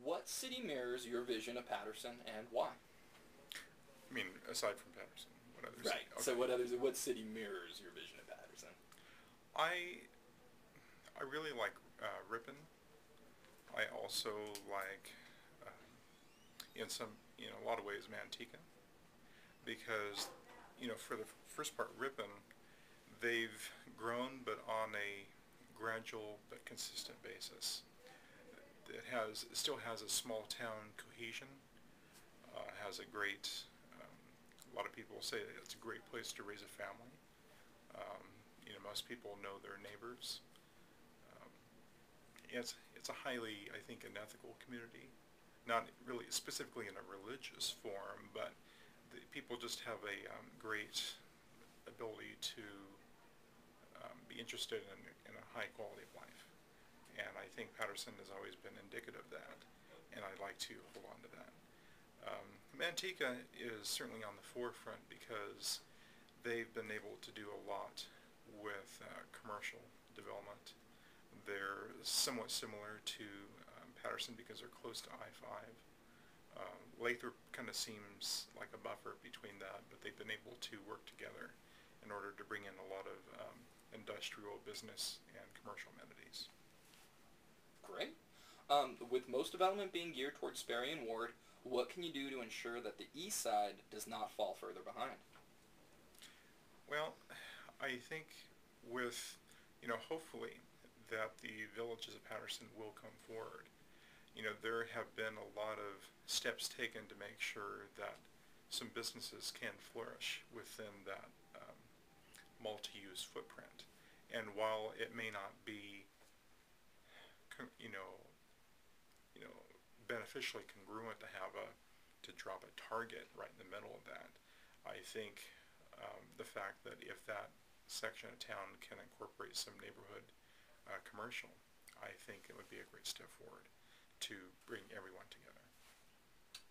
What city mirrors your vision of Patterson and why? I mean, aside from Patterson, what others? Right. Okay. So what city mirrors your vision of Patterson? I I really like Ripon. I also like, in a lot of ways, Manteca, because for the first part, Ripon, they've grown, but on a gradual but consistent basis. It still has a small town cohesion. Has a great. A lot of people say it's a great place to raise a family. Um, most people know their neighbors. Um, it's a highly, I think, an ethical community. Not really specifically in a religious form, but people just have a great ability to be interested in a high quality of life. And I think Patterson has always been indicative of that, and I'd like to hold on to that. Manteca is certainly on the forefront because they've been able to do a lot with commercial development. They're somewhat similar to Patterson because they're close to I-5. Lathrop kind of seems like a buffer between that, but they've been able to work together in order to bring in a lot of industrial, business, and commercial amenities. Great. With most development being geared towards Sperry and Ward, what can you do to ensure that the east side does not fall further behind? Well, I think with, hopefully that the villages of Patterson will come forward. There have been a lot of steps taken to make sure that some businesses can flourish within that multi-use footprint. And while it may not be, you know, you know, beneficially congruent to have to drop a target right in the middle of that, I think the fact that if that section of town can incorporate some neighborhood commercial, I think it would be a great step forward to bring everyone together.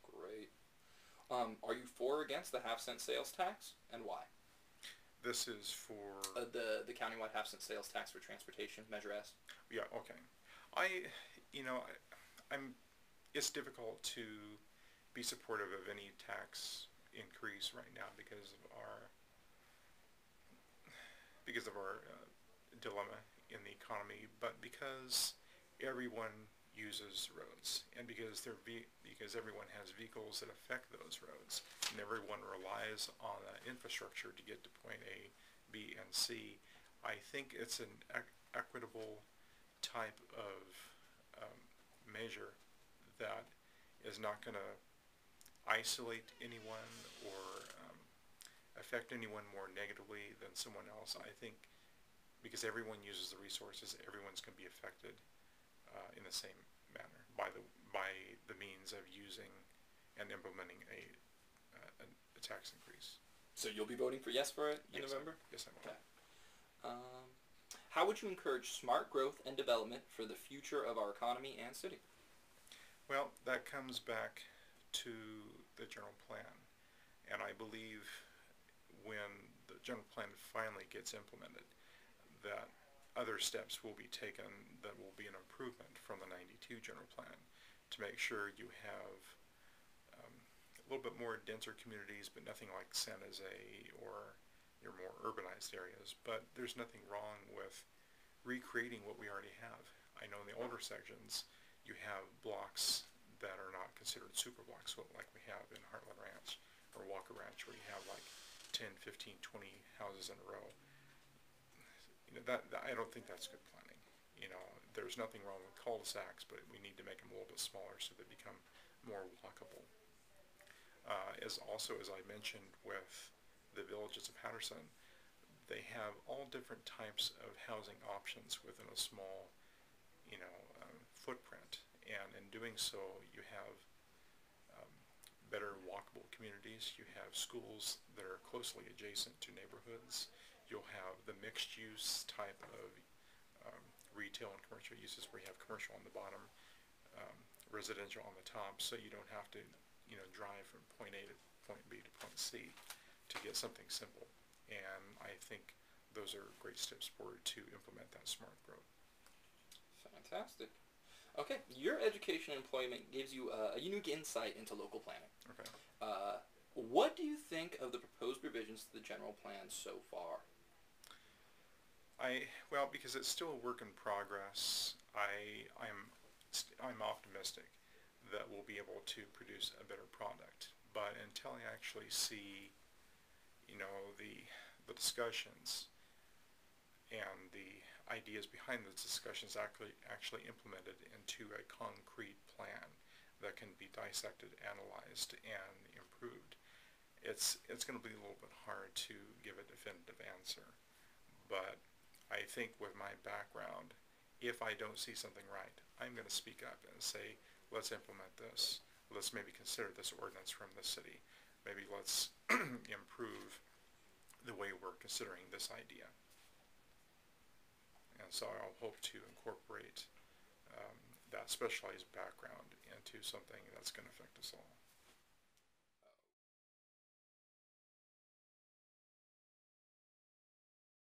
Great. Are you for or against the half-cent sales tax, and why? This is for The countywide half-cent sales tax for transportation, Measure S. yeah, okay. I you know I'm it's difficult to be supportive of any tax increase right now because of our dilemma in the economy, but because everyone uses roads, and because everyone has vehicles that affect those roads, and everyone relies on infrastructure to get to point A, B, and C. I think it's an equitable type of measure that is not going to isolate anyone or affect anyone more negatively than someone else. I think because everyone uses the resources, everyone's going to be affected in the same manner by the means of using and implementing a tax increase. So you'll be voting for yes for it in Yes, November? yes, I will. Okay. Um, how would you encourage smart growth and development for the future of our economy and city? Well, that comes back to the general plan, and I believe when the general plan finally gets implemented, that other steps will be taken that will be an improvement from the 92 general plan to make sure you have a little bit more denser communities, but nothing like San Jose or your more urbanized areas. But there's nothing wrong with recreating what we already have. I know in the older sections you have blocks that are not considered super blocks, like we have in Heartland Ranch or Walker Ranch, where you have like 10, 15, 20 houses in a row. That I don't think that's good planning. There's nothing wrong with cul-de-sacs, but we need to make them a little bit smaller so they become more walkable. As I mentioned with the villages of Patterson, they have all different types of housing options within a small, footprint. And in doing so, you have better walkable communities. You have schools that are closely adjacent to neighborhoods. You'll have the mixed use type of retail and commercial uses where you have commercial on the bottom, residential on the top, so you don't have to drive from point A to point B to point C to get something simple. And I think those are great steps forward to implement that smart growth. Fantastic. Okay, your education and employment gives you a unique insight into local planning. Okay. What do you think of the proposed revisions to the general plan so far? Well, because it's still a work in progress, I'm optimistic that we'll be able to produce a better product. But until I actually see, the discussions and the ideas behind those discussions actually implemented into a concrete plan that can be dissected, analyzed, and improved, it's going to be a little bit hard to give a definitive answer. But I think with my background, if I don't see something right, I'm going to speak up and say, let's implement this. Let's maybe consider this ordinance from the city. Maybe let's improve the way we're considering this idea. And so I'll hope to incorporate that specialized background into something that's going to affect us all.